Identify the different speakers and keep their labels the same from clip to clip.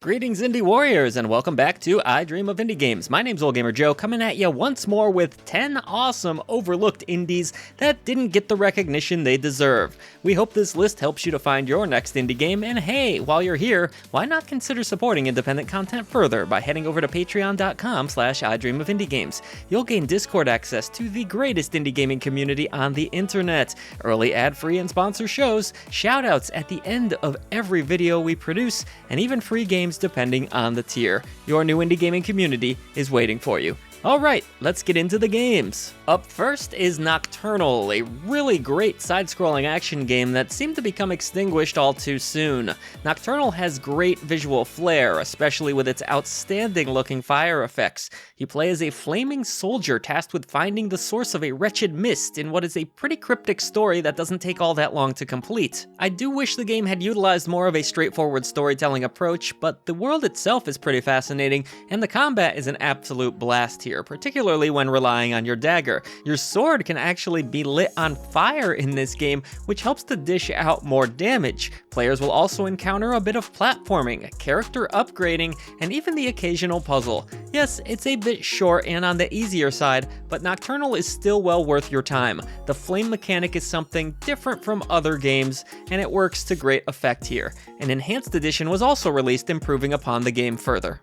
Speaker 1: Greetings, Indie Warriors, and welcome back to I Dream of Indie Games. My name's Old Gamer Joe, coming at you once more with 10 awesome overlooked indies that didn't get the recognition they deserve. We hope this list helps you to find your next indie game, and hey, while you're here, why not consider supporting independent content further by heading over to patreon.com/idreamofindiegames. You'll gain Discord access to the greatest indie gaming community on the internet, early ad-free and sponsor shows, shoutouts at the end of every video we produce, and even free games depending on the tier. Your new indie gaming community is waiting for you. Alright, let's get into the games. Up first is Nocturnal, a really great side-scrolling action game that seemed to become extinguished all too soon. Nocturnal has great visual flair, especially with its outstanding-looking fire effects. You play as a flaming soldier tasked with finding the source of a wretched mist in what is a pretty cryptic story that doesn't take all that long to complete. I do wish the game had utilized more of a straightforward storytelling approach, but the world itself is pretty fascinating, and the combat is an absolute blast here, particularly when relying on your dagger. Your sword can actually be lit on fire in this game, which helps to dish out more damage. Players will also encounter a bit of platforming, character upgrading, and even the occasional puzzle. Yes, it's a bit short and on the easier side, but Nocturnal is still well worth your time. The flame mechanic is something different from other games, and it works to great effect here. An enhanced edition was also released, improving upon the game further.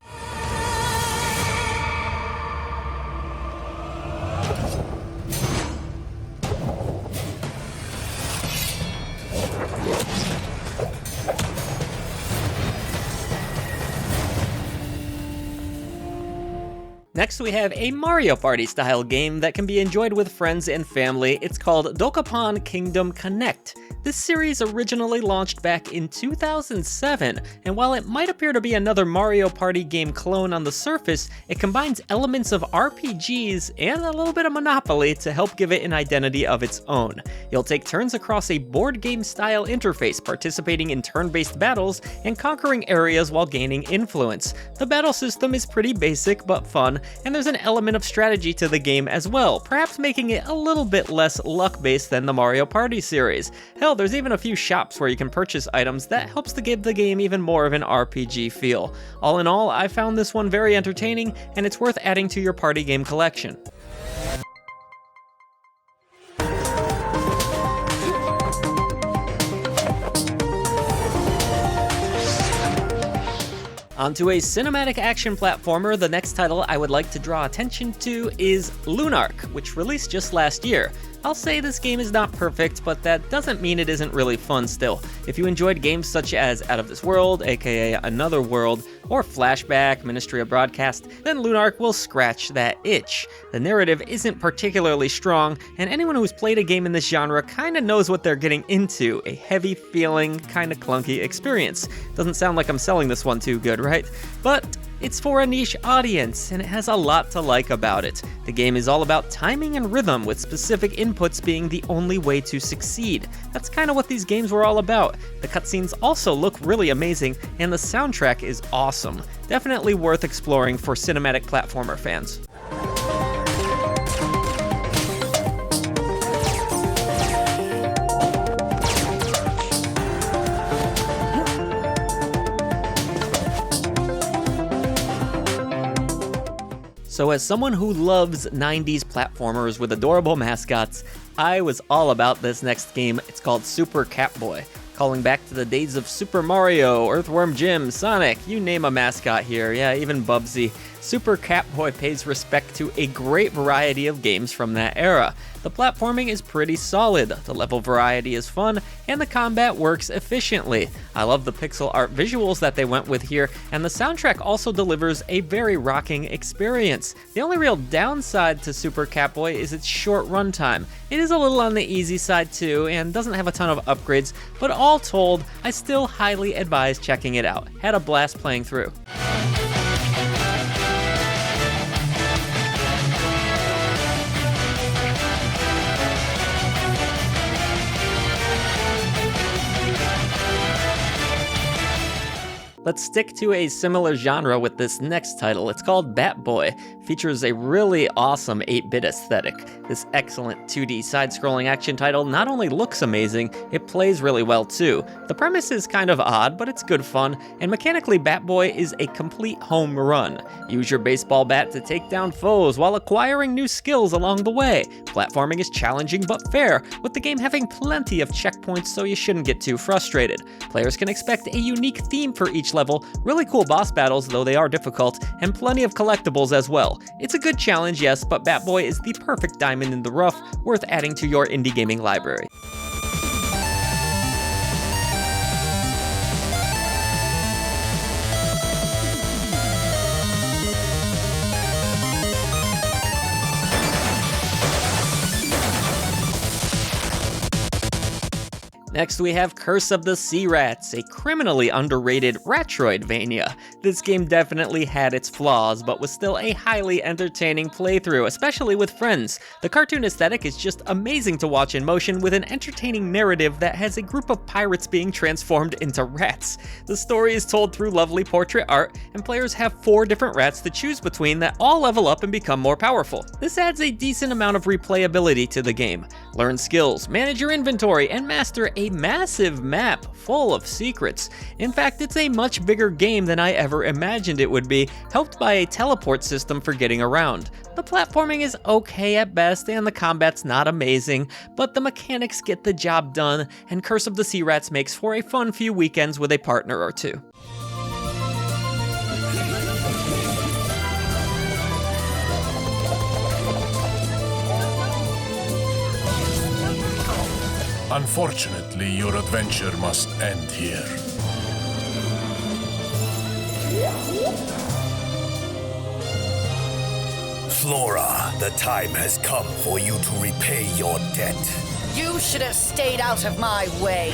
Speaker 1: Next, we have a Mario Party-style game that can be enjoyed with friends and family. It's called Dokapon Kingdom Connect. This series originally launched back in 2007, and while it might appear to be another Mario Party game clone on the surface, it combines elements of RPGs and a little bit of Monopoly to help give it an identity of its own. You'll take turns across a board game-style interface, participating in turn-based battles and conquering areas while gaining influence. The battle system is pretty basic but fun, and there's an element of strategy to the game as well, perhaps making it a little bit less luck-based than the Mario Party series. Hell, there's even a few shops where you can purchase items that helps to give the game even more of an RPG feel. All in all, I found this one very entertaining, and it's worth adding to your party game collection. Onto a cinematic action platformer, the next title I would like to draw attention to is Lunark, which released just last year. I'll say this game is not perfect, but that doesn't mean it isn't really fun still. If you enjoyed games such as Out of This World, aka Another World, or Flashback, Ministry of Broadcast, then Lunark will scratch that itch. The narrative isn't particularly strong, and anyone who's played a game in this genre kinda knows what they're getting into, a heavy feeling, kinda clunky experience. Doesn't sound like I'm selling this one too good, right? But it's for a niche audience, and it has a lot to like about it. The game is all about timing and rhythm, with specific inputs being the only way to succeed. That's kind of what these games were all about. The cutscenes also look really amazing, and the soundtrack is awesome. Definitely worth exploring for cinematic platformer fans. So as someone who loves 90s platformers with adorable mascots, I was all about this next game. It's called Super Catboy. Calling back to the days of Super Mario, Earthworm Jim, Sonic, you name a mascot here, yeah, even Bubsy. Super Catboy pays respect to a great variety of games from that era. The platforming is pretty solid, the level variety is fun, and the combat works efficiently. I love the pixel art visuals that they went with here, and the soundtrack also delivers a very rocking experience. The only real downside to Super Catboy is its short runtime. It is a little on the easy side too, and doesn't have a ton of upgrades, but all told, I still highly advise checking it out. Had a blast playing through. The Let's stick to a similar genre with this next title. It's called Batboy. Features a really awesome 8-bit aesthetic. This excellent 2D side-scrolling action title not only looks amazing, it plays really well too. The premise is kind of odd, but it's good fun, and mechanically Batboy is a complete home run. Use your baseball bat to take down foes while acquiring new skills along the way. Platforming is challenging but fair, with the game having plenty of checkpoints so you shouldn't get too frustrated. Players can expect a unique theme for each level, really cool boss battles though they are difficult, and plenty of collectibles as well. It's a good challenge, yes, but Batboy is the perfect diamond in the rough, worth adding to your indie gaming library. Next we have Curse of the Sea Rats, a criminally underrated Ratroidvania. This game definitely had its flaws, but was still a highly entertaining playthrough, especially with friends. The cartoon aesthetic is just amazing to watch in motion, with an entertaining narrative that has a group of pirates being transformed into rats. The story is told through lovely portrait art, and players have 4 different rats to choose between that all level up and become more powerful. This adds a decent amount of replayability to the game. Learn skills, manage your inventory, and master a massive map full of secrets. In fact, it's a much bigger game than I ever imagined it would be, helped by a teleport system for getting around. The platforming is okay at best, and the combat's not amazing, but the mechanics get the job done, and Curse of the Sea Rats makes for a fun few weekends with a partner or two.
Speaker 2: Unfortunately, your adventure must end here.
Speaker 3: Flora, the time has come for you to repay your debt.
Speaker 4: You should have stayed out of my way.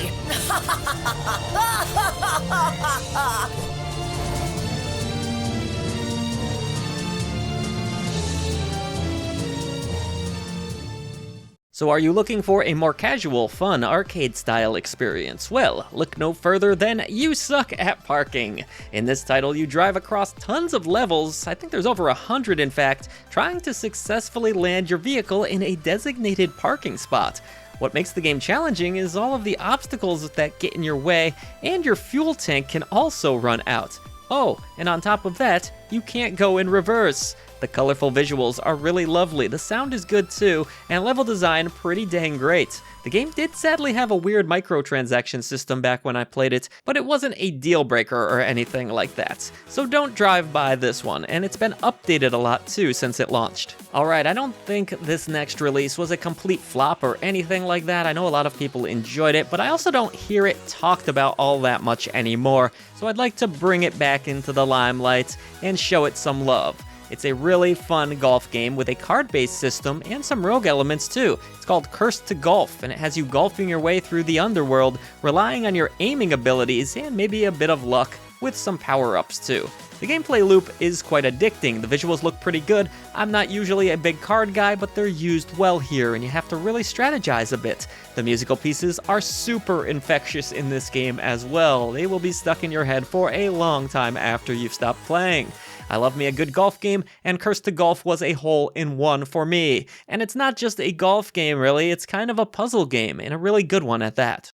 Speaker 1: So are you looking for a more casual, fun, arcade-style experience? Well, look no further than You Suck at Parking. In this title, you drive across tons of levels, I think there's over 100 in fact, trying to successfully land your vehicle in a designated parking spot. What makes the game challenging is all of the obstacles that get in your way, and your fuel tank can also run out. Oh, and on top of that, you can't go in reverse. The colorful visuals are really lovely, the sound is good too, and level design pretty dang great. The game did sadly have a weird microtransaction system back when I played it, but it wasn't a deal breaker or anything like that. So don't drive by this one, and it's been updated a lot too since it launched. Alright, I don't think this next release was a complete flop or anything like that. I know a lot of people enjoyed it, but I also don't hear it talked about all that much anymore, so I'd like to bring it back into the limelight and show it some love. It's a really fun golf game with a card-based system and some rogue elements too. It's called Cursed to Golf, and it has you golfing your way through the underworld, relying on your aiming abilities and maybe a bit of luck, with some power-ups too. The gameplay loop is quite addicting, the visuals look pretty good. I'm not usually a big card guy, but they're used well here, and you have to really strategize a bit. The musical pieces are super infectious in this game as well. They will be stuck in your head for a long time after you've stopped playing. I love me a good golf game, and Cursed to Golf was a hole-in-one for me. And it's not just a golf game, really, it's kind of a puzzle game, and a really good one at that.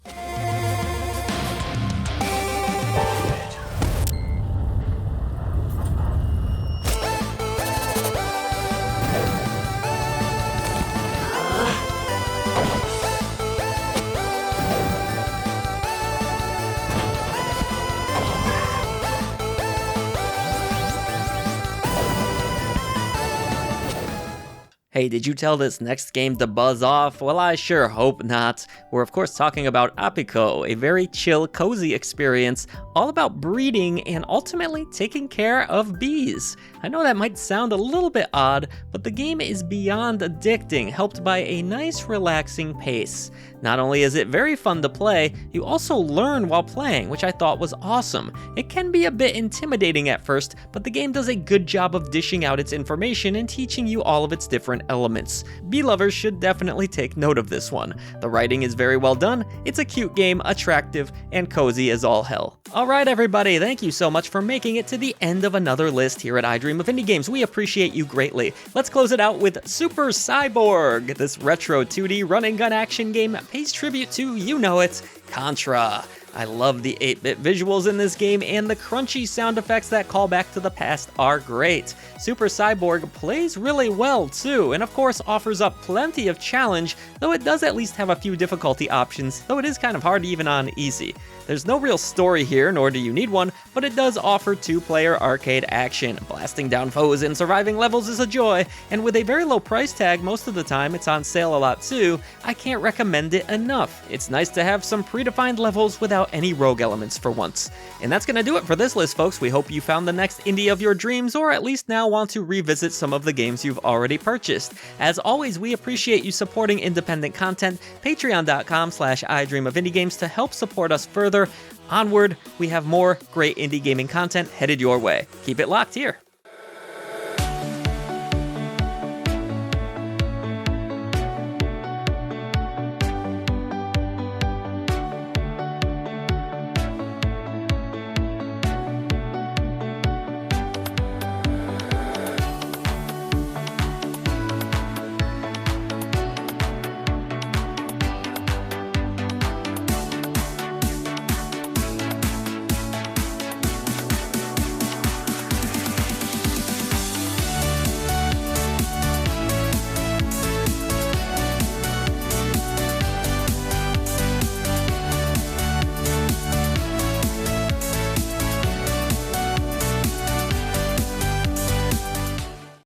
Speaker 1: Hey, did you tell this next game to buzz off? Well, I sure hope not. We're of course talking about Apiko, a very chill, cozy experience all about breeding and ultimately taking care of bees. I know that might sound a little bit odd, but the game is beyond addicting, helped by a nice, relaxing pace. Not only is it very fun to play, you also learn while playing, which I thought was awesome. It can be a bit intimidating at first, but the game does a good job of dishing out its information and teaching you all of its different elements. B-lovers should definitely take note of this one. The writing is very well done, it's a cute game, attractive, and cozy as all hell. Alright everybody, thank you so much for making it to the end of another list here at I Dream of Indie Games. We appreciate you greatly. Let's close it out with Super Cyborg. This retro 2D run-and-gun action game pays tribute to, you know it, Contra. I love the 8-bit visuals in this game, and the crunchy sound effects that call back to the past are great. Super Cyborg plays really well too, and of course offers up plenty of challenge, though it does at least have a few difficulty options, though it is kind of hard even on easy. There's no real story here, nor do you need one, but it does offer 2-player arcade action. Blasting down foes and surviving levels is a joy, and with a very low price tag most of the time, it's on sale a lot too, I can't recommend it enough. It's nice to have some predefined levels without any rogue elements for once. And that's gonna do it for this list, folks. We hope you found the next indie of your dreams, or at least now want to revisit some of the games you've already purchased. As always, we appreciate you supporting independent content. Patreon.com/idreamofindiegames to help support us further. Onward, we have more great indie gaming content headed your way. Keep it locked here.